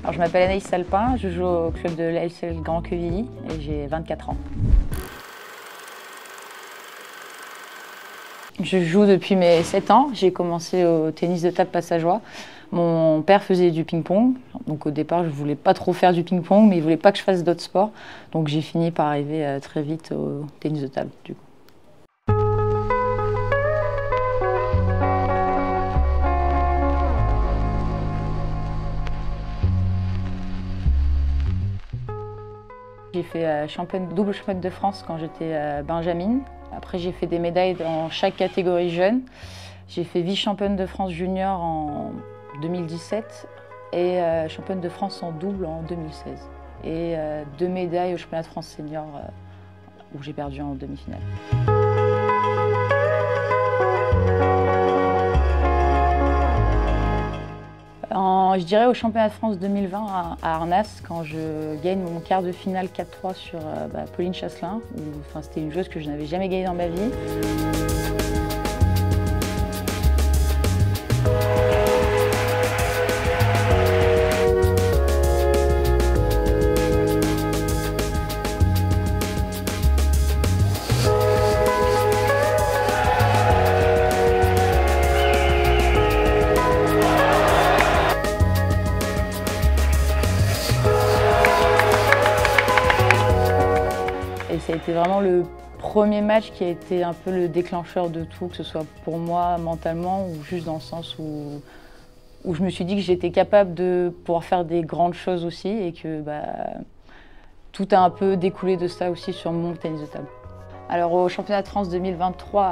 Alors, je m'appelle Anaïs Salpin, je joue au club de l'ASL Grand Quevilly et j'ai 24 ans. Je joue depuis mes 7 ans, j'ai commencé au tennis de table passageois. Mon père faisait du ping-pong, donc au départ je voulais pas trop faire du ping-pong, mais il voulait pas que je fasse d'autres sports. Donc j'ai fini par arriver très vite au tennis de table du coup. J'ai fait double championne de France quand j'étais benjamine. Après, j'ai fait des médailles dans chaque catégorie jeune. J'ai fait vice-championne de France junior en 2017 et championne de France en double en 2016. Et 2 médailles au championnat de France senior où j'ai perdu en demi-finale. Je dirais au championnat de France 2020 à Arnas, quand je gagne mon quart de finale 4-3 sur Pauline Chasselin. C'était une joueuse que je n'avais jamais gagnée dans ma vie. Ça a été vraiment le premier match qui a été un peu le déclencheur de tout, que ce soit pour moi mentalement ou juste dans le sens où je me suis dit que j'étais capable de pouvoir faire des grandes choses aussi et que tout a un peu découlé de ça aussi sur mon tennis de table. Alors au championnat de France 2023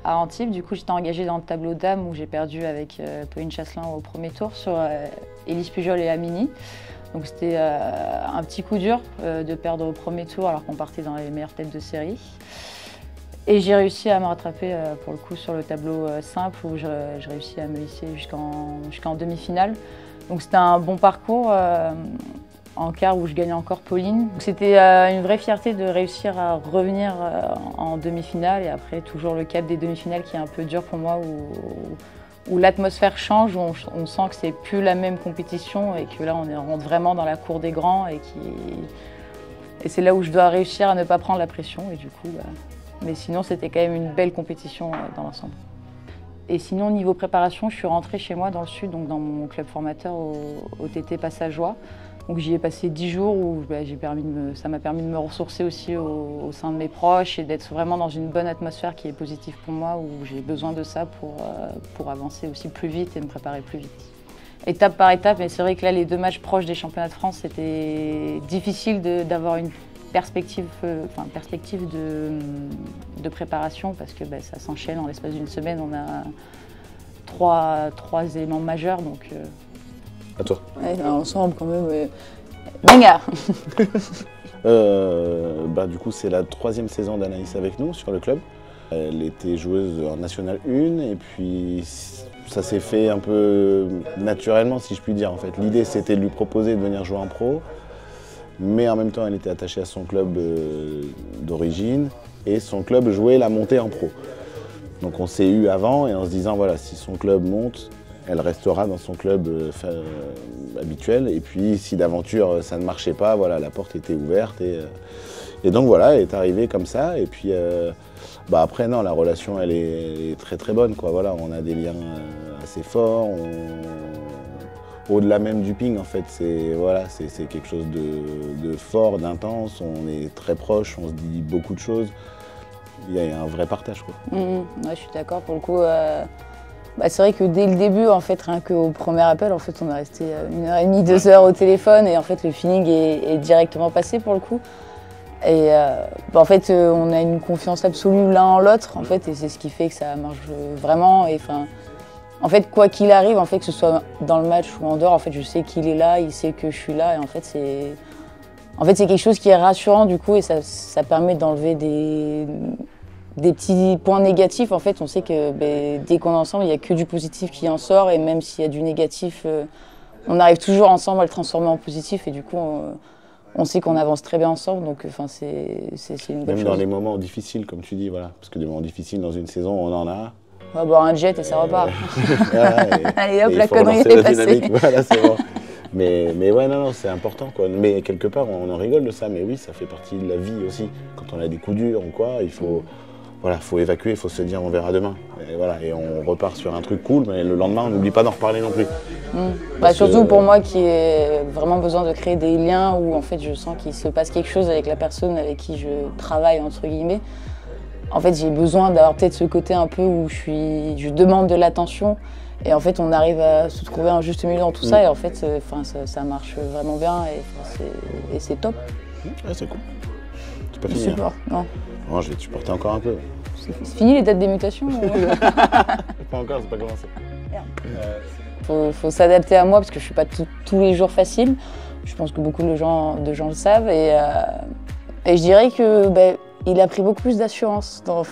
à Antibes, du coup j'étais engagée dans le tableau dames où j'ai perdu avec Pauline Chasselin au premier tour sur Élise Pujol et Amini. Donc c'était un petit coup dur de perdre au premier tour alors qu'on partait dans les meilleures têtes de série. Et j'ai réussi à me rattraper pour le coup sur le tableau simple où j'ai réussi à me hisser jusqu'en demi-finale. Donc c'était un bon parcours en quart où je gagnais encore Pauline. C'était une vraie fierté de réussir à revenir en demi-finale et après toujours le cap des demi-finales qui est un peu dur pour moi où l'atmosphère change, où on sent que c'est plus la même compétition et que là on rentre vraiment dans la cour des grands et c'est là où je dois réussir à ne pas prendre la pression et du coup, mais sinon c'était quand même une belle compétition dans l'ensemble. Et sinon niveau préparation, je suis rentrée chez moi dans le sud, donc dans mon club formateur au TT Passageois. Donc j'y ai passé 10 jours où ça m'a permis de me ressourcer aussi au sein de mes proches et d'être vraiment dans une bonne atmosphère qui est positive pour moi, où j'ai besoin de ça pour avancer aussi plus vite et me préparer plus vite. Étape par étape, mais c'est vrai que là, les 2 matchs proches des championnats de France, c'était difficile d'avoir une perspective de préparation parce que ça s'enchaîne en l'espace d'une semaine. On a trois éléments majeurs. Donc, à toi. Ouais, ensemble quand même. Venga. Du coup, c'est la 3e saison d'Anaïs avec nous sur le club. Elle était joueuse en National 1 et puis ça s'est fait un peu naturellement, si je puis dire. En fait, l'idée c'était de lui proposer de venir jouer en pro, mais en même temps, elle était attachée à son club d'origine et son club jouait la montée en pro. Donc on s'est eu avant et en se disant voilà, si son club monte, elle restera dans son club habituel. Et puis, si d'aventure ça ne marchait pas, voilà, la porte était ouverte. Et donc voilà, elle est arrivée comme ça. Et puis, après, non, la relation, elle est très très bonne, quoi. Voilà, on a des liens assez forts. Au-delà même du ping, en fait, c'est quelque chose de fort, d'intense. On est très proches, on se dit beaucoup de choses. Il y a un vrai partage, quoi. Ouais, je suis d'accord pour le coup. C'est vrai que dès le début, en fait, rien qu'au premier appel, en fait, on est resté 1h30, 2 heures au téléphone et en fait, le feeling est directement passé pour le coup. Et en fait, on a une confiance absolue l'un en l'autre, en fait, et c'est ce qui fait que ça marche vraiment. Et en fait, quoi qu'il arrive, en fait, que ce soit dans le match ou en dehors, en fait, je sais qu'il est là, il sait que je suis là, et en fait, c'est quelque chose qui est rassurant du coup, et ça permet d'enlever des petits points négatifs. En fait, on sait que dès qu'on est ensemble, il n'y a que du positif qui en sort, et même s'il y a du négatif, on arrive toujours ensemble à le transformer en positif, et du coup, on sait qu'on avance très bien ensemble, donc c'est une bonne chose. Même dans les moments difficiles, comme tu dis, voilà, parce que des moments difficiles dans une saison, on en a. On va boire un jet et ça repart. Voilà, Allez hop, la connerie est passée. Voilà, c'est bon. Mais ouais, non, c'est important, quoi. Mais quelque part, on en rigole de ça, mais oui, ça fait partie de la vie aussi. Quand on a des coups durs ou quoi, il faut, voilà, faut évacuer, il faut se dire on verra demain. Et, voilà, et on repart sur un truc cool, mais le lendemain, on n'oublie pas d'en reparler non plus. Surtout pour moi qui ai vraiment besoin de créer des liens où en fait je sens qu'il se passe quelque chose avec la personne avec qui je travaille, entre guillemets. En fait, j'ai besoin d'avoir peut-être ce côté un peu où je demande de l'attention. Et en fait, on arrive à se trouver un juste milieu dans tout ça. Et en fait, ça marche vraiment bien et c'est top. Ouais, c'est cool. C'est pas fini. Support, non. Non, je vais te supporter encore un peu. C'est fini les dates des mutations Pas encore, c'est pas commencé. Faut s'adapter à moi parce que je suis pas tous les jours facile. Je pense que beaucoup de gens le savent. Et je dirais que il a pris beaucoup plus d'assurance dans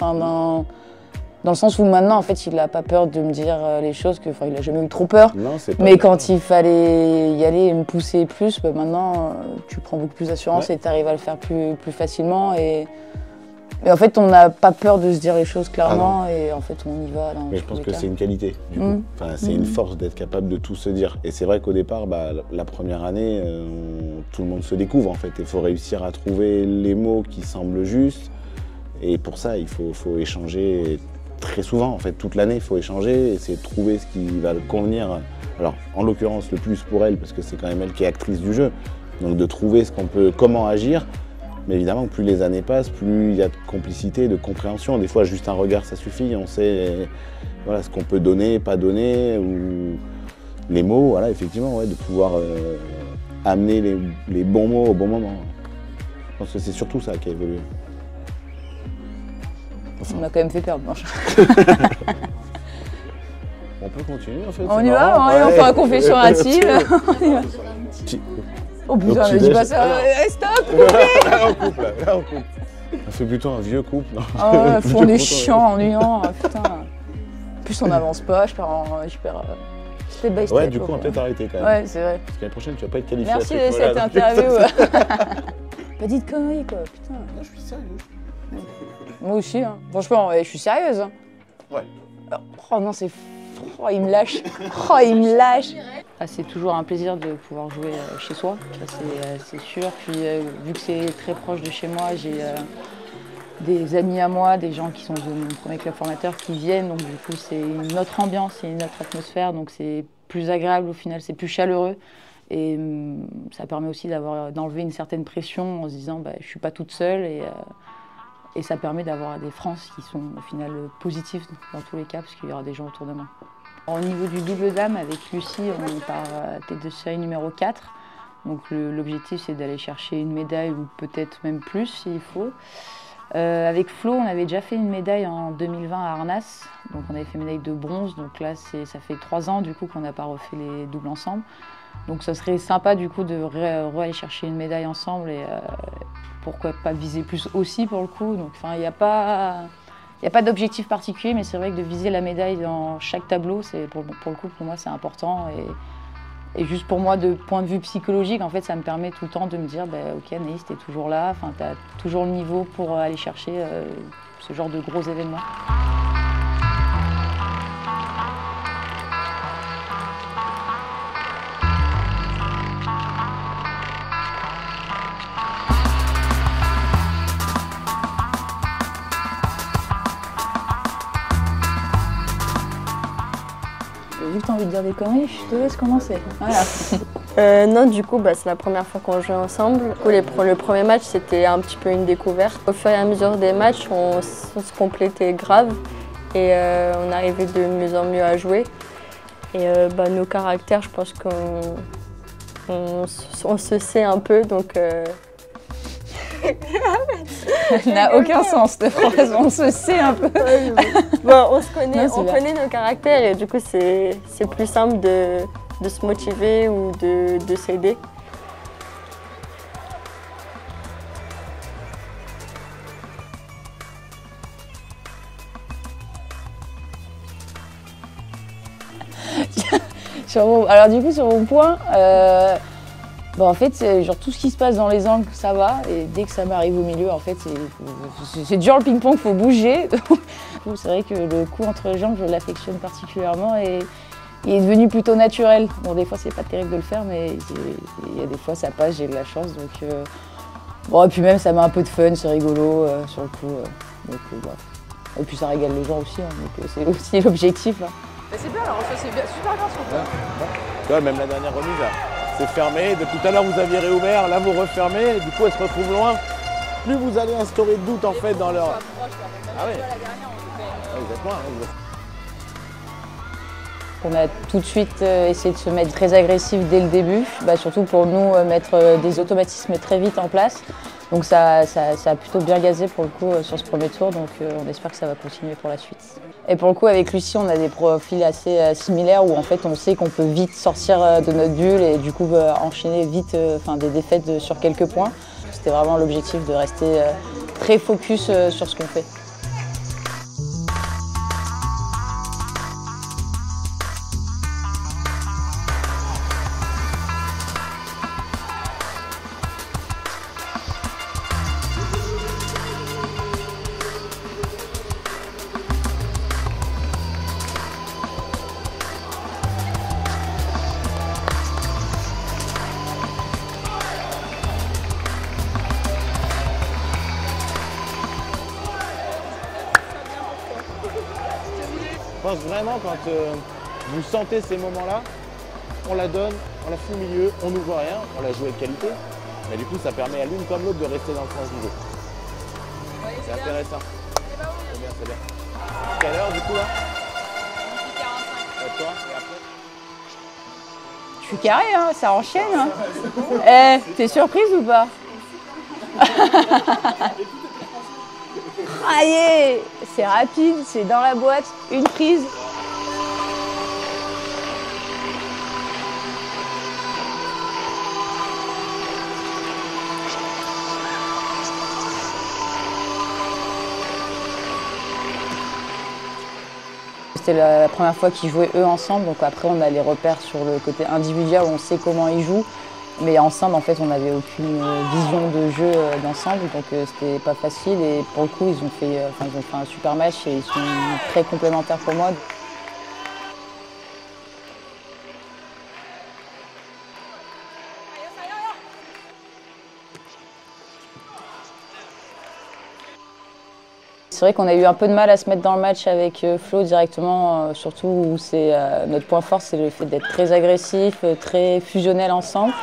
le sens où maintenant, en fait, il n'a pas peur de me dire les choses, il n'a jamais eu trop peur. Non, c'est pas mais quand il fallait y aller et me pousser plus, maintenant, tu prends beaucoup plus d'assurance et tu arrives à le faire plus facilement. Et en fait, on n'a pas peur de se dire les choses clairement et en fait, on y va. Mais je pense que c'est une qualité, du coup. C'est une force d'être capable de tout se dire. Et c'est vrai qu'au départ, la première année, tout le monde se découvre, en fait. Il faut réussir à trouver les mots qui semblent justes. Et pour ça, il faut échanger très souvent, en fait, toute l'année, il faut échanger, essayer de trouver ce qui va le convenir. Alors, en l'occurrence, le plus pour elle, parce que c'est quand même elle qui est actrice du jeu. Donc, de trouver comment agir. Mais évidemment, plus les années passent, plus il y a de complicité, de compréhension. Des fois, juste un regard, ça suffit. On sait ce qu'on peut donner, pas donner, ou les mots, voilà, effectivement, de pouvoir amener les bons mots au bon moment. Je pense que c'est surtout ça qui a évolué. On a quand même fait perdre, Blanche. On peut continuer, en fait. On y va, on fait un confession intime. Oh putain, mais dis pas ça. Stop, Là, on coupe. On fait plutôt un vieux couple. On est chiant, ennuyant, putain. En plus, on n'avance pas, je perds step by step. Ouais, du coup, on va peut-être arrêter quand même. Ouais, c'est vrai. Parce que l'année prochaine, tu vas pas être qualifié. Merci de cette interview. Pas dit de conneries, quoi, putain. Non, je suis sérieux. Moi aussi, hein. Franchement, je suis sérieuse. Hein. Ouais. Oh non, c'est... Oh, il me lâche. Oh, il me lâche. C'est toujours un plaisir de pouvoir jouer chez soi, c'est sûr. Puis vu que c'est très proche de chez moi, j'ai des amis à moi, des gens qui sont de mon premier club formateur qui viennent. Donc du coup, c'est une autre ambiance, c'est une autre atmosphère. Donc c'est plus agréable au final, c'est plus chaleureux. Et ça permet aussi d'enlever une certaine pression en se disant je suis pas toute seule. Et ça permet d'avoir des France qui sont au final positifs dans tous les cas, parce qu'il y aura des gens autour de moi. Au niveau du double dame, avec Lucie, on part tête de série numéro 4. Donc l'objectif, c'est d'aller chercher une médaille ou peut-être même plus s'il faut. Avec Flo, on avait déjà fait une médaille en 2020 à Arnas. Donc on avait fait médaille de bronze. Donc là, ça fait 3 ans du coup qu'on n'a pas refait les doubles ensemble. Donc ça serait sympa du coup de aller chercher une médaille ensemble et pourquoi pas viser plus aussi pour le coup. Donc il n'y a pas d'objectif particulier, mais c'est vrai que de viser la médaille dans chaque tableau, pour le coup pour moi c'est important. Et juste pour moi, de point de vue psychologique, en fait, ça me permet tout le temps de me dire ok Anaïs, t'es toujours là, tu as toujours le niveau pour aller chercher ce genre de gros événements. Vu que tu as envie de dire des conneries, je te laisse commencer. Voilà. Non, du coup, c'est la première fois qu'on joue ensemble. Le premier match, c'était un petit peu une découverte. Au fur et à mesure des matchs, on se complétait grave et on arrivait de mieux en mieux à jouer. Et nos caractères, je pense qu'on se sait un peu, donc... Ça n'a aucun sens cette phrase, on se sait un peu. On se connaît, on connaît nos caractères et du coup c'est plus simple de se motiver ou de s'aider. Alors du coup sur mon point, en fait, genre tout ce qui se passe dans les angles, ça va. Et dès que ça m'arrive au milieu, en fait, c'est dur le ping-pong, faut bouger. C'est vrai que le coup entre les jambes, je l'affectionne particulièrement. Et il est devenu plutôt naturel. Bon, des fois, c'est pas terrible de le faire, mais il y a des fois, ça passe, j'ai de la chance. Donc, bon, et puis même, ça met un peu de fun, c'est rigolo sur le coup. Voilà. Et puis, ça régale les gens aussi, hein, donc c'est aussi l'objectif. Hein. C'est bien, alors ça c'est super bien ce qu'on fait. Tu vois, même la dernière remise, là, c'est fermé. Depuis tout à l'heure, vous aviez réouvert, là, vous refermez. Et du coup, elle se retrouve loin. Plus vous allez instaurer de doute, en fait, dans leur... Ah ouais. Vous êtes loin, hein, On a tout de suite essayé de se mettre très agressif dès le début, surtout pour nous mettre des automatismes très vite en place. Donc ça a plutôt bien gazé pour le coup sur ce premier tour, donc on espère que ça va continuer pour la suite. Et pour le coup avec Lucie, on a des profils assez similaires où en fait on sait qu'on peut vite sortir de notre bulle et du coup enchaîner vite des défaites sur quelques points. C'était vraiment l'objectif de rester très focus sur ce qu'on fait. Je pense vraiment quand vous sentez ces moments-là, on la donne, on la fout au milieu, on n'ouvre rien, on la joue avec qualité. Mais du coup, ça permet à l'une comme l'autre de rester dans le sens du jeu. C'est intéressant. C'est bien, c'est bien. Quelle heure du coup là? 45. Et toi, et après? Je suis carré, hein, ça enchaîne. Hein. T'es surprise ou pas? Aïe, c'est rapide, c'est dans la boîte, une prise. C'était la première fois qu'ils jouaient eux ensemble, donc après on a les repères sur le côté individuel où on sait comment ils jouent. Mais ensemble, en fait, on n'avait aucune vision de jeu d'ensemble, donc c'était pas facile. Et pour le coup, ils ont fait un super match et ils sont très complémentaires pour moi. C'est vrai qu'on a eu un peu de mal à se mettre dans le match avec Flo directement, surtout où notre point fort, c'est le fait d'être très agressif, très fusionnel ensemble.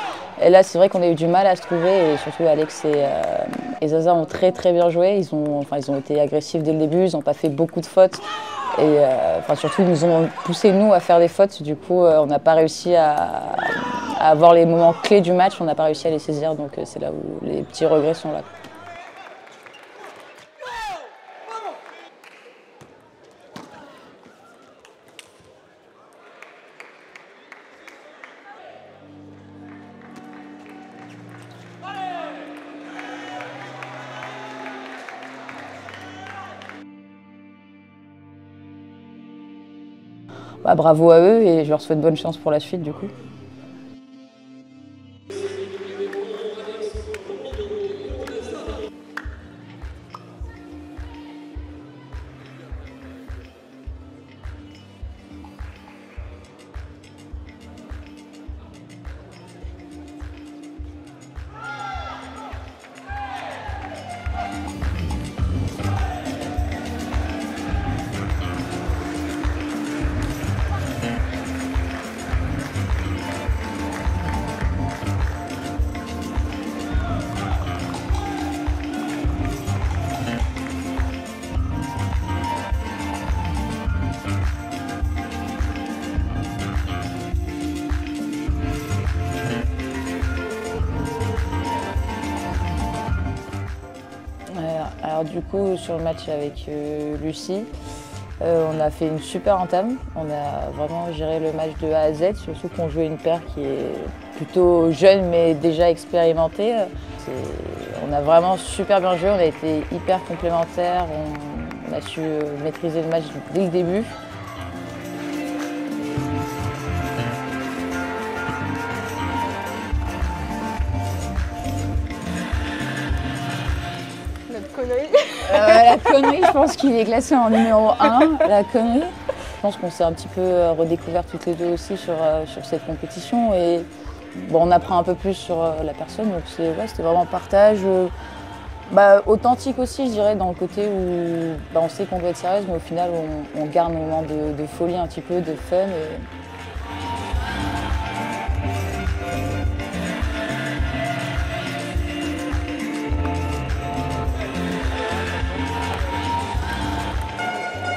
Et là, c'est vrai qu'on a eu du mal à se trouver, et surtout Alex et Zaza ont très bien joué. Ils ont été agressifs dès le début, ils n'ont pas fait beaucoup de fautes. Et surtout, ils nous ont poussé, nous, à faire des fautes. Du coup, on n'a pas réussi à avoir les moments clés du match, on n'a pas réussi à les saisir. Donc c'est là où les petits regrets sont là. Bravo à eux et je leur souhaite bonne chance pour la suite du coup. Alors du coup, sur le match avec Lucie, on a fait une super entame. On a vraiment géré le match de A à Z, surtout qu'on jouait une paire qui est plutôt jeune mais déjà expérimentée. On a vraiment super bien joué, on a été hyper complémentaires, on a su maîtriser le match dès le début. Notre connerie. La connerie, je pense qu'il est classé en numéro 1, la connerie. Je pense qu'on s'est un petit peu redécouvert toutes les deux aussi sur cette compétition et bon, on apprend un peu plus sur la personne, donc c'était vraiment un partage authentique aussi, je dirais, dans le côté où on sait qu'on doit être sérieuse, mais au final on garde un moment de folie un petit peu, de fun.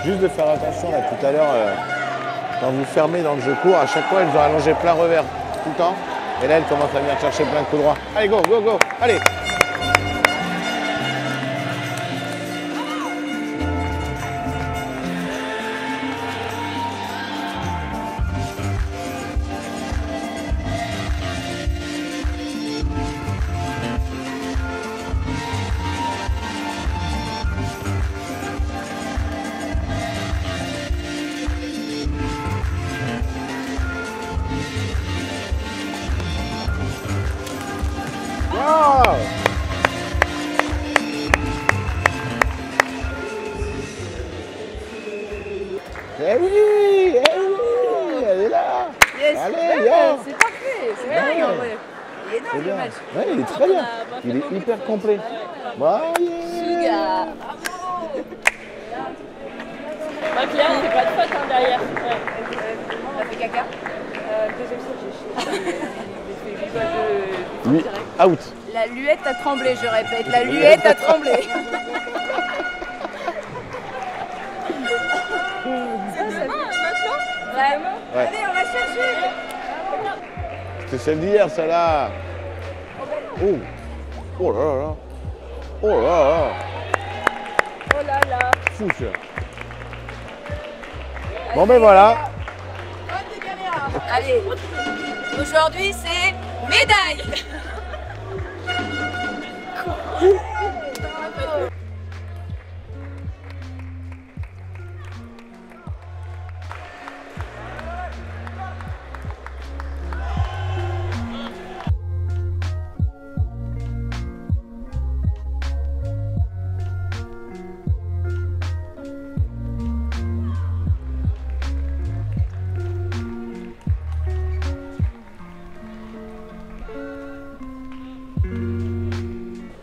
Juste de faire attention là tout à l'heure, quand vous fermez dans le jeu court, à chaque fois elles ont allongé plein revers tout le temps. Et là elles commencent à venir chercher plein de coups droits. Allez go, go, go, allez! Wow! Eh oui, elle est là. Yes. Allez, Ouais, viens. c'est parfait, c'est dingue en vrai. Il est C'est dingue bien. le match. Ouais, il est très bien. Il est hyper complet. Bah, Suga. Claire, c'est pas de faute derrière. On a fait caca. Deuxième set, j'ai fait lui, out. La luette a tremblé, je répète. La luette a tremblé. Vraiment. Ouais. Allez, on va chercher. C'est celle d'hier, celle-là. Oh. Oh là là. Oh là là. Oh là là. Fou, celui-là. Bon, ben voilà. Allez, aujourd'hui c'est médaille.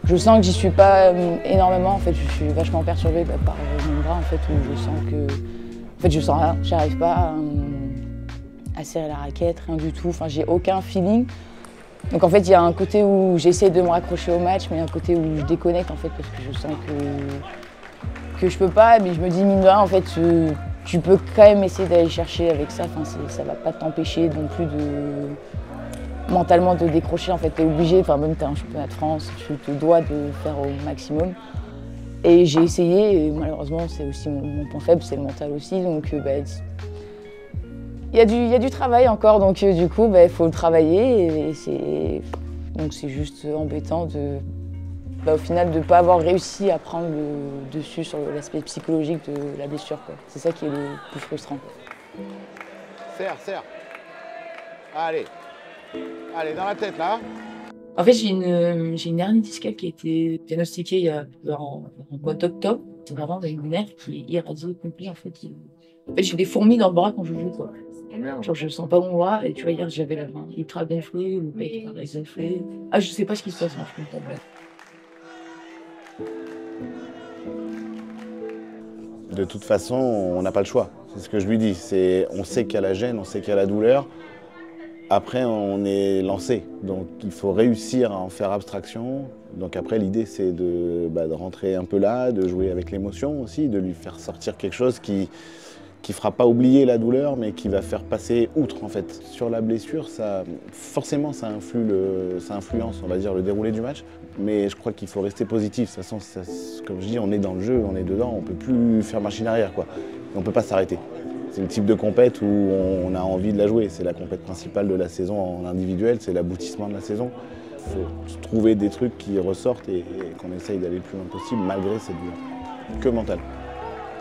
Je sens que j'y suis pas énormément, en fait, je suis vachement perturbée par mon bras, en fait, où je sens que... En fait, je sens rien, j'arrive pas à serrer la raquette, rien du tout, enfin, j'ai aucun feeling. Donc en fait, il y a un côté où j'essaie de me raccrocher au match, mais un côté où je déconnecte, en fait, parce que je sens que je peux pas, mais je me dis, mine de rien, en fait, tu peux quand même essayer d'aller chercher avec ça, enfin, ça va pas t'empêcher non plus mentalement de décrocher, en fait, t'es obligé, enfin même t'es un championnat de France, tu te dois de faire au maximum. Et j'ai essayé, et malheureusement c'est aussi mon point faible, c'est le mental aussi, donc il y a du travail encore, donc du coup il faut le travailler, et donc c'est juste embêtant au final de ne pas avoir réussi à prendre le dessus sur l'aspect psychologique de la blessure. C'est ça qui est le plus frustrant. Serre, serre. Allez. Allez, dans la tête, là. En fait, j'ai une hernie discale qui a été diagnostiquée il y a en mois d'octobre. C'est vraiment une nerf qui est irradiée complet. En fait, j'ai des fourmis dans le bras quand je joue, quoi. Genre, je sens pas mon bras. Et tu vois, hier, j'avais la main ultra gonflée, le bec ultra gonflé. Ah, je sais pas ce qui se passe, franchement. De toute façon, on n'a pas le choix. C'est ce que je lui dis. On sait qu'il y a la gêne, on sait qu'il y a la douleur. Après, on est lancé, donc il faut réussir à en faire abstraction. Donc après, l'idée, c'est de rentrer un peu là, de jouer avec l'émotion aussi, de lui faire sortir quelque chose qui fera pas oublier la douleur, mais qui va faire passer outre, en fait. Sur la blessure, forcément, ça influence, on va dire, le déroulé du match. Mais je crois qu'il faut rester positif. De toute façon, comme je dis, on est dans le jeu, on est dedans, on peut plus faire machine arrière, quoi. Et on peut pas s'arrêter. C'est le type de compète où on a envie de la jouer. C'est la compète principale de la saison en individuel, c'est l'aboutissement de la saison. Il faut trouver des trucs qui ressortent et qu'on essaye d'aller le plus loin possible malgré cette douleur. Que mental.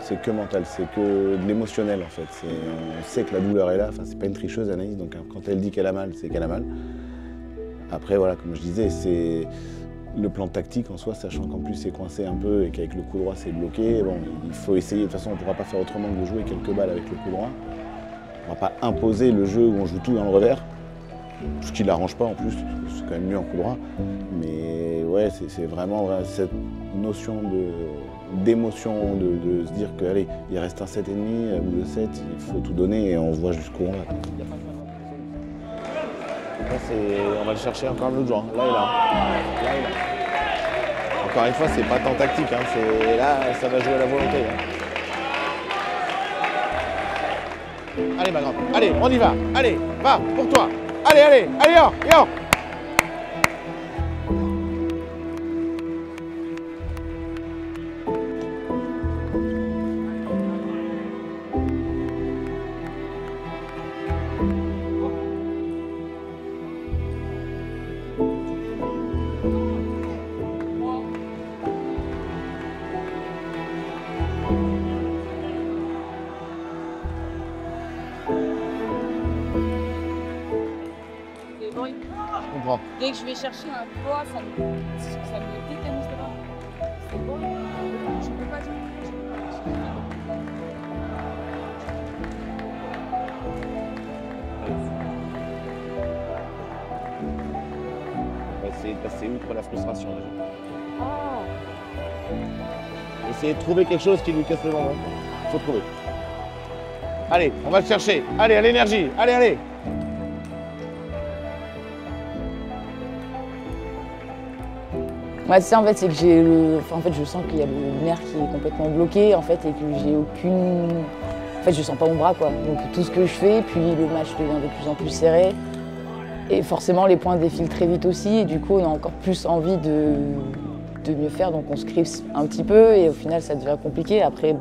C'est que mental, c'est que de l'émotionnel en fait. On sait que la douleur est là, enfin, c'est pas une tricheuse Anaïs, donc quand elle dit qu'elle a mal, c'est qu'elle a mal. Après voilà, comme je disais, le plan tactique en soi, sachant qu'en plus c'est coincé un peu et qu'avec le coup droit c'est bloqué, bon, il faut essayer, de toute façon on ne pourra pas faire autrement que de jouer quelques balles avec le coup droit. On ne va pas imposer le jeu où on joue tout dans le revers, ce qui ne l'arrange pas en plus, c'est quand même mieux en coup droit. Mais ouais, c'est vraiment cette notion d'émotion, de se dire que allez, il reste un 7,5 ou 2-7, il faut tout donner et on voit jusqu'où on va. Là, on va le chercher encore un autre joueur. Là et là. Là et là. Encore une fois, c'est pas tant tactique, hein. Là, ça va jouer à la volonté. Là. Allez, ma grande, allez, on y va. Allez, va, pour toi. Allez, allez, allez, yo. Je comprends. Dès que je vais chercher un poids, ça me décanise de bras. C'est bon, je peux pas dire. On va essayer de passer outre la frustration déjà. Essayez de trouver quelque chose qui lui casse le ventre. Il faut trouver. Allez, on va le chercher. Allez, à l'énergie. Allez, allez. Ouais, c'est ça en fait, c'est que j'ai je sens qu'il y a le nerf qui est complètement bloqué en fait et que j'ai aucune. En fait, je sens pas mon bras quoi. Donc tout ce que je fais, puis le match devient de plus en plus serré. Et forcément, les points défilent très vite aussi. Et du coup, on a encore plus envie de mieux faire. Donc on se crispe un petit peu et au final, ça devient compliqué. Après,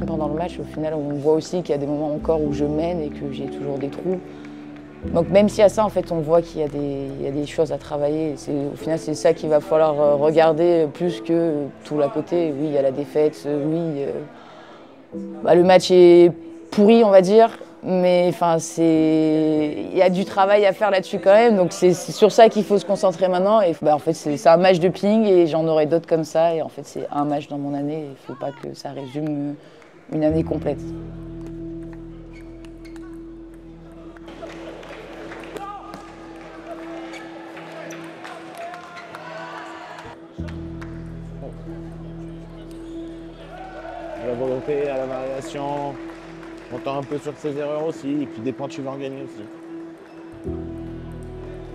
pendant le match, au final, on voit aussi qu'il y a des moments encore où je mène et que j'ai toujours des trous. Donc même s'il y a ça, en fait, on voit qu'il y a des choses à travailler. Au final, c'est ça qu'il va falloir regarder plus que tout l'à côté. Oui, il y a la défaite, oui. Le match est pourri, on va dire, mais il y a du travail à faire là-dessus quand même. Donc c'est sur ça qu'il faut se concentrer maintenant. Et en fait, c'est un match de ping et j'en aurai d'autres comme ça. Et en fait, c'est un match dans mon année. Il ne faut pas que ça résume une année complète. À la volonté, à la variation, on tend un peu sur ses erreurs aussi, et puis des points tu vas en gagner aussi.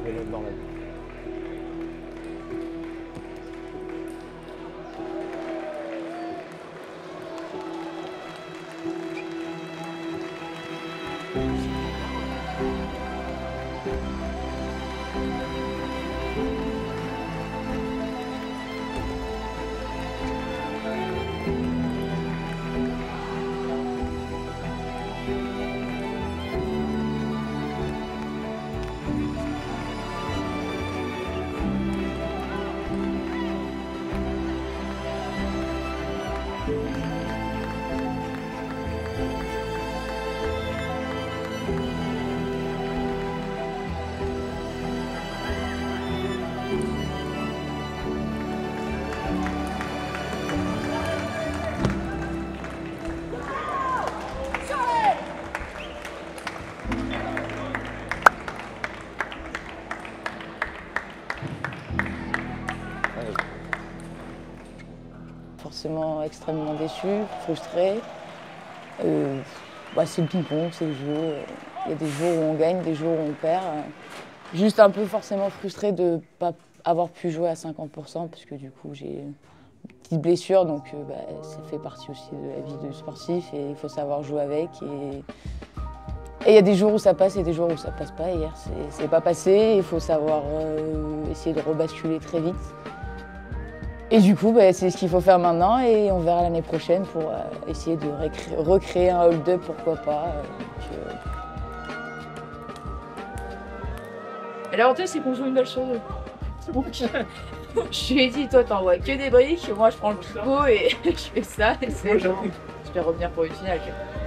Et l'autre dans la vie. Forcément extrêmement déçu, frustré. C'est le ping-pong, c'est le jeu. Il y a des jours où on gagne, des jours où on perd. Juste un peu forcément frustré de ne pas avoir pu jouer à 50% parce que du coup j'ai une petite blessure, donc ça fait partie aussi de la vie de sportif et il faut savoir jouer avec. Et il y a des jours où ça passe et des jours où ça passe pas. Hier, c'est pas passé. Il faut savoir essayer de rebasculer très vite. Et du coup, c'est ce qu'il faut faire maintenant et on verra l'année prochaine pour essayer de recréer un hold-up, pourquoi pas. Et l'avantage, c'est qu'on joue une balle sur deux. Donc, je lui ai dit, toi, t'envoies que des briques, moi, je prends le pivot et je fais ça. Et je vais revenir pour une finale.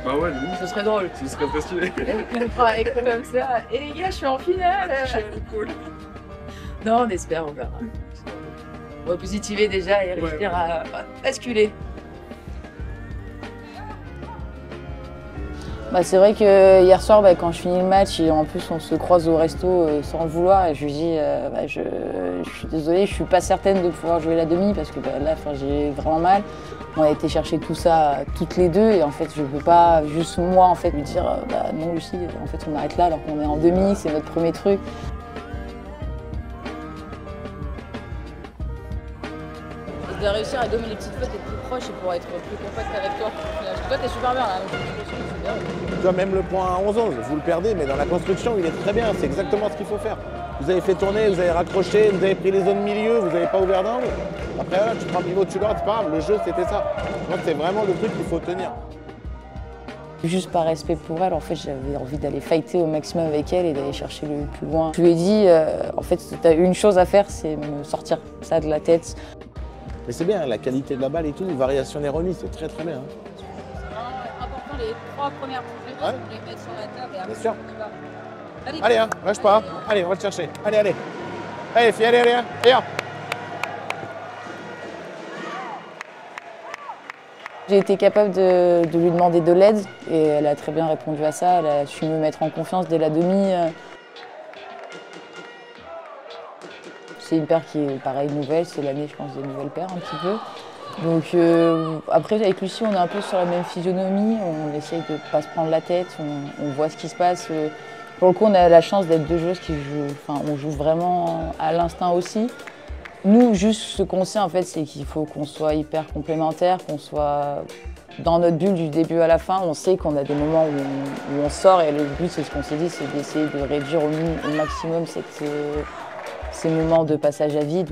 Bah ouais, nous, ce serait drôle. ce serait très stylé. On fera écrit comme ça. Et les gars, je suis en finale. Cool. Non, on espère, on verra. On va positiver déjà et réussir à basculer. Bah, c'est vrai que hier soir, quand je finis le match et en plus on se croise au resto sans le vouloir, et je lui dis je suis désolée, je suis pas certaine de pouvoir jouer la demi parce que là j'ai vraiment mal. On a été chercher tout ça toutes les deux et en fait je peux pas juste moi en fait lui dire non Lucie, en fait on arrête là alors qu'on est en demi, c'est notre premier truc. De réussir à gommer les petites fautes, être plus proche et pour être plus compact avec toi. Toi, t'es super bien là. Tu vois, même le point à 11-11, vous le perdez, mais dans la construction, il est très bien. C'est exactement ce qu'il faut faire. Vous avez fait tourner, vous avez raccroché, vous avez pris les zones milieu, vous n'avez pas ouvert d'angle. Après, là, tu prends le pivot, tu l'auras, c'est pas grave. Le jeu, c'était ça. Je pense que c'est vraiment le truc qu'il faut tenir. Juste par respect pour elle, en fait, j'avais envie d'aller fighter au maximum avec elle et d'aller chercher le plus loin. Je lui ai dit, en fait, tu as une chose à faire, c'est me sortir ça de la tête. Mais c'est bien, la qualité de la balle et tout, variation des remises, c'est très très bien. C'est vraiment important les 3 premières points, les mettre sur la table et après, bien sûr. Allez, Allez, lâche pas. Allez, on va le chercher. Allez, allez. Allez, fille, allez, allez. Allez, hop. J'ai été capable de lui demander de l'aide et elle a très bien répondu à ça. Elle a su me mettre en confiance dès la demi. C'est une paire qui est pareil nouvelle, c'est l'année je pense des nouvelles paires un petit peu. Donc après avec Lucie on est un peu sur la même physionomie, on essaye de ne pas se prendre la tête, on voit ce qui se passe. Pour le coup on a la chance d'être deux joueuses qui jouent, on joue vraiment à l'instinct aussi. Nous juste ce qu'on sait en fait c'est qu'il faut qu'on soit hyper complémentaires, qu'on soit dans notre bulle du début à la fin. On sait qu'on a des moments où on sort et le but c'est ce qu'on s'est dit, c'est d'essayer de réduire au maximum ces moments de passage à vide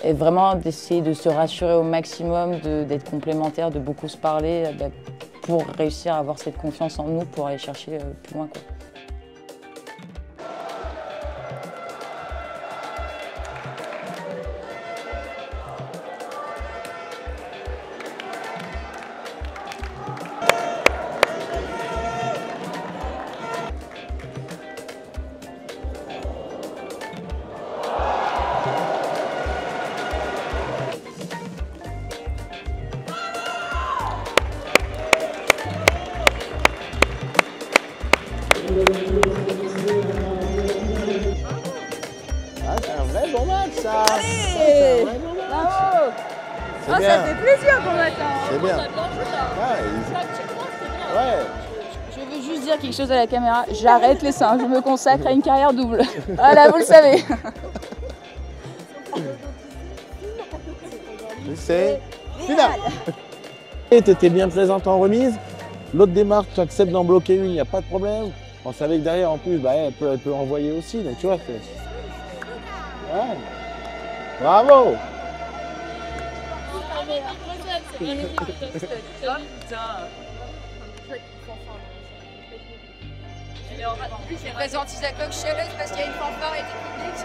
et vraiment d'essayer de se rassurer au maximum, d'être complémentaires, de beaucoup se parler pour réussir à avoir cette confiance en nous pour aller chercher plus loin, quoi. Ah, c'est un vrai bon match, ça. Allez, bravo. C'est Ah, bien. ça fait plaisir qu'on attend. C'est bien. Ouais. Je veux juste dire quelque chose à la caméra. J'arrête les seins, je me consacre à une carrière double. Voilà, vous le savez. C'est final. Et tu étais bien présente en remise. L'autre démarre, tu acceptes d'en bloquer une, il n'y a pas de problème. On savait que derrière, en plus, elle peut envoyer aussi. Donc, tu vois, c'est... Ouais. Bravo. Je présente Isaac Chaleuse parce qu'il y a une fanfare et du public.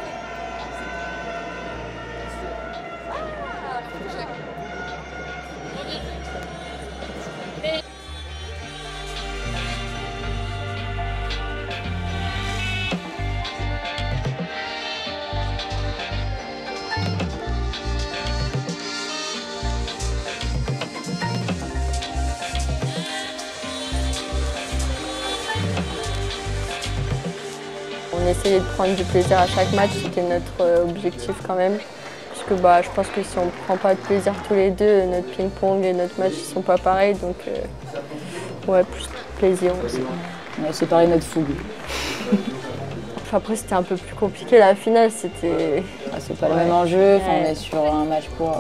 On essayait de prendre du plaisir à chaque match, c'était notre objectif quand même. Parce que je pense que si on ne prend pas de plaisir tous les deux, notre ping-pong et notre match ne sont pas pareils. Donc ouais, plus de plaisir aussi. On a séparé notre fougue. Après c'était un peu plus compliqué, la finale c'était... C'est pas le même enjeu, on est sur un match pour...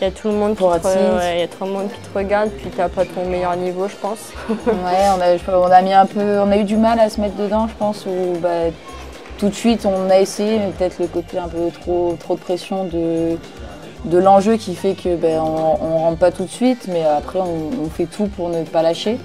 Il y a tout le monde pour y a tout le monde qui te regarde, puis t'as pas ton meilleur niveau, je pense. Ouais, on a eu du mal à se mettre dedans, je pense, où tout de suite on a essayé, mais peut-être le côté un peu trop de pression de l'enjeu qui fait que on rentre pas tout de suite, mais après on fait tout pour ne pas lâcher.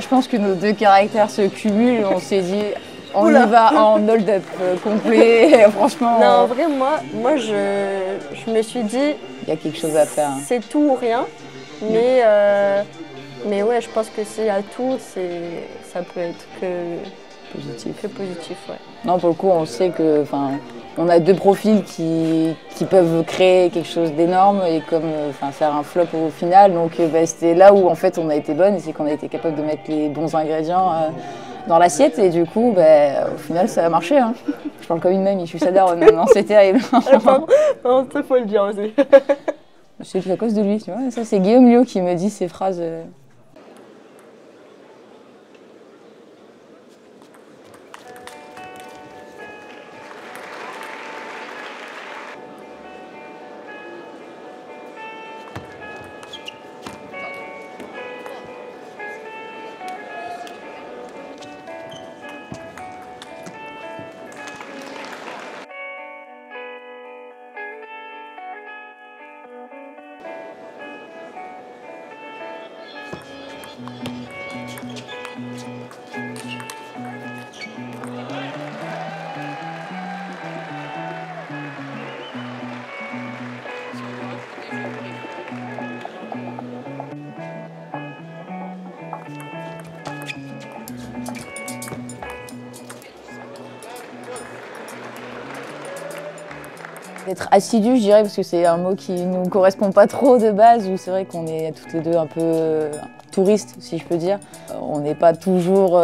Je pense que nos deux caractères se cumulent. On s'est dit, On y va en hold-up complet, franchement. Non, en vrai, moi je me suis dit... Il y a quelque chose à faire. C'est tout ou rien, mais ouais, je pense que s'il y a tout, ça peut être que positif, ouais. Non, pour le coup, on sait que, on a deux profils qui peuvent créer quelque chose d'énorme et faire un flop au final. Donc, c'était là où en fait on a été bonne, c'est qu'on a été capable de mettre les bons ingrédients dans l'assiette et du coup, au final, ça a marché. Hein. Je parle comme une mamie, je suis sa daronne. Non, c'est terrible. Non, ça faut le dire aussi. C'est à cause de lui, tu vois. Ça, c'est Guillaume Liot qui me dit ces phrases. D'être assidu, je dirais, parce que c'est un mot qui nous correspond pas trop de base, où c'est vrai qu'on est toutes les deux un peu touristes, si je peux dire. On n'est pas toujours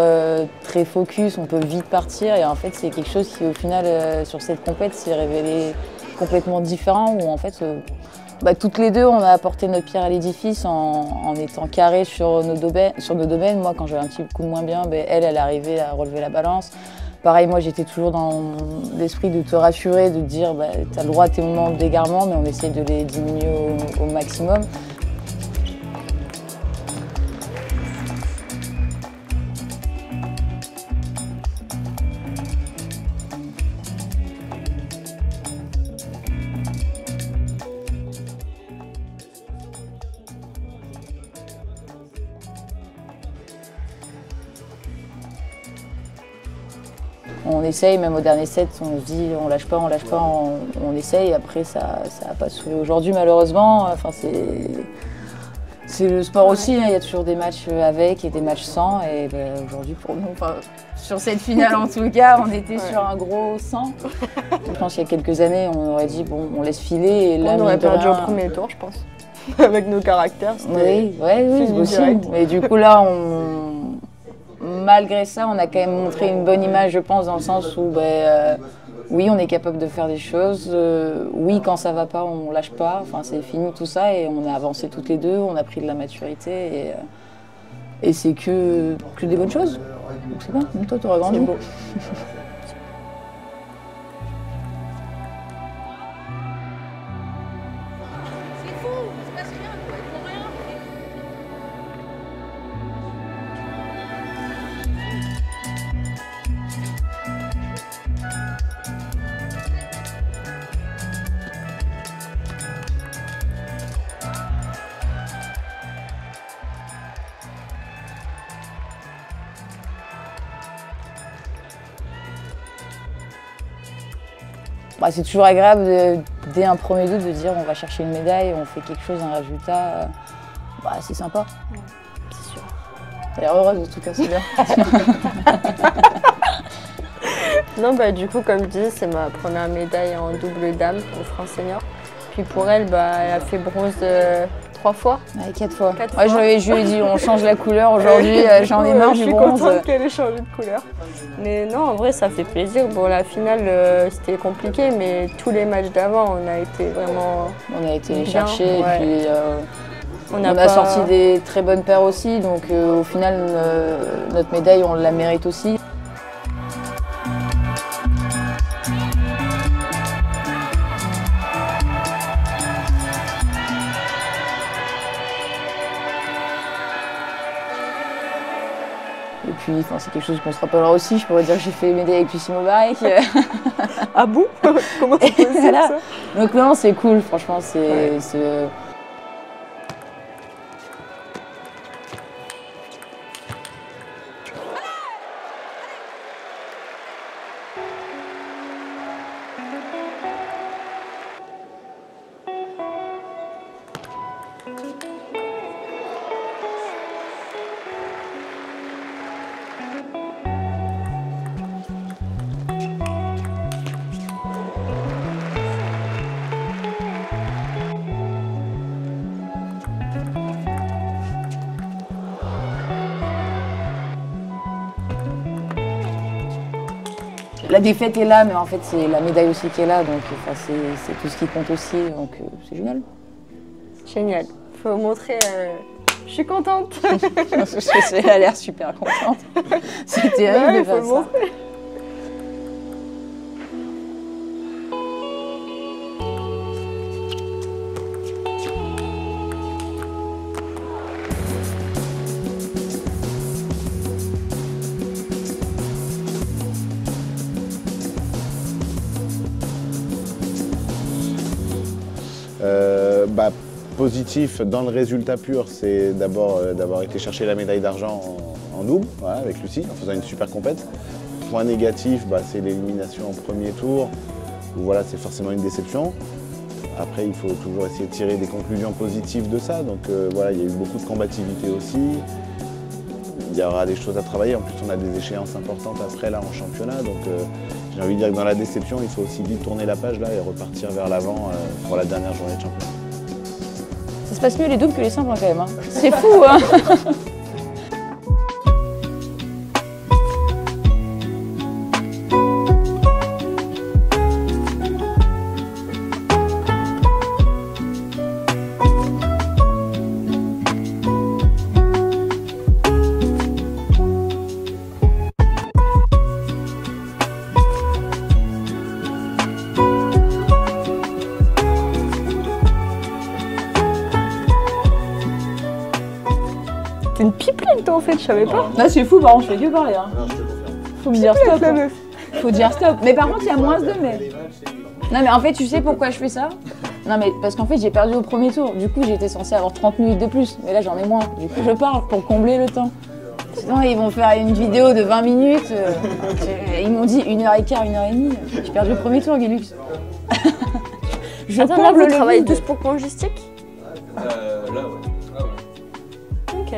très focus, on peut vite partir, et en fait c'est quelque chose qui au final, sur cette compète, s'est révélé complètement différent, où en fait, toutes les deux, on a apporté notre pierre à l'édifice en étant carrés sur nos domaines. Moi, quand j'avais un petit coup de moins bien, elle arrivait à relever la balance. Pareil, moi j'étais toujours dans l'esprit de te rassurer, de te dire tu as le droit à tes moments d'égarement, mais on essaie de les diminuer au maximum. On essaye, même au dernier set, on se dit on lâche pas, on essaye. Après, ça n'a pas saoulé aujourd'hui, malheureusement. C'est le sport aussi, hein. Il y a toujours des matchs avec et des matchs sans. Et aujourd'hui, pour nous, sur cette finale en tout cas, on était sur un gros sans. Je pense qu'il y a quelques années, on aurait dit bon, on laisse filer. Et là, on aurait perdu au premier tour, je pense. Avec nos caractères. Oui, c'est possible. Mais du coup, là, malgré ça, on a quand même montré une bonne image, je pense, dans le sens où, oui, on est capable de faire des choses. Oui, quand ça va pas, on lâche pas. C'est fini tout ça et on a avancé toutes les deux, on a pris de la maturité et c'est que des bonnes choses. Donc c'est bien, toi, tu auras grandi. Beau. C'est toujours agréable, dès un premier doute, de dire on va chercher une médaille, on fait quelque chose, un résultat. C'est sympa. Ouais, c'est sûr. T'as l'air heureuse en tout cas, c'est bien. Non, du coup, comme je dis, c'est ma première médaille en double dame au France Senior. Puis pour elle, elle a fait bronze 3 fois. Ouais, 4 fois. 4 fois. Je lui ai dit on change la couleur aujourd'hui, j'en ai marre du bronze. Je suis contente qu'elle ait changé de couleur. Mais non, en vrai, ça fait plaisir. Bon, la finale, c'était compliqué, mais tous les matchs d'avant, on a été vraiment. On a été les chercher, ouais. Et puis on a sorti des très bonnes paires aussi. Donc au final, notre médaille, on la mérite aussi. Et puis, c'est quelque chose qu'on se rappellera aussi. Je pourrais dire que j'ai fait médaille avec Lucie Maubarek. Ah bon? Comment c'est possible voilà. Ça? Donc non, c'est cool, franchement. la défaite est là, mais en fait, c'est la médaille aussi qui est là. Donc, c'est tout ce qui compte aussi. Donc, c'est génial. Génial. Faut montrer. Je suis contente. Elle a l'air super contente. C'est terrible de faire ça. Positif dans le résultat pur, c'est d'abord d'avoir été chercher la médaille d'argent en double, voilà, avec Lucie, en faisant une super compète. Point négatif, c'est l'élimination en premier tour, où voilà, c'est forcément une déception. Après, il faut toujours essayer de tirer des conclusions positives de ça. Donc voilà, il y a eu beaucoup de combativité aussi. Il y aura des choses à travailler. En plus, on a des échéances importantes après là en championnat. Donc j'ai envie de dire que dans la déception, il faut aussi vite tourner la page là et repartir vers l'avant pour la dernière journée de championnat. Ça se passe mieux les doubles que les simples quand même. Hein. C'est fou, hein. T'es une pipeline toi en fait, je savais pas. Là c'est fou, par contre je fais que parler. Hein. Non, je te confirme. Faut me dire stop. Hein. Faut dire stop. Mais par contre il y a moins de mais. Non mais en fait tu sais pourquoi je fais ça? Non mais parce qu'en fait j'ai perdu au premier tour. Du coup j'étais censée avoir 30 minutes de plus. Mais là j'en ai moins. Du coup je parle pour combler le temps. Sinon ils vont faire une vidéo de 20 minutes. Ils m'ont dit 1h15, 1h30. J'ai perdu au premier tour, Guilux. Attends, là vous travaillez tous pour Congistique? Là ouais. Ok.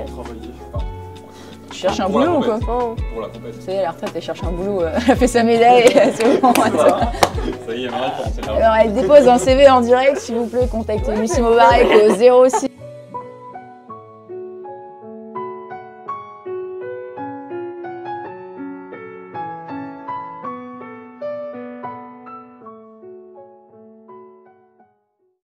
Tu cherches un boulot ou quoi? Oh. Pour la compète. C'est à la retraite, elle cherche un boulot, elle a fait sa médaille, c'est bon. Ça y est, maintenant elle commence à Alors elle dépose un CV en direct, s'il vous plaît, contactez Lucie Mobarek au 06.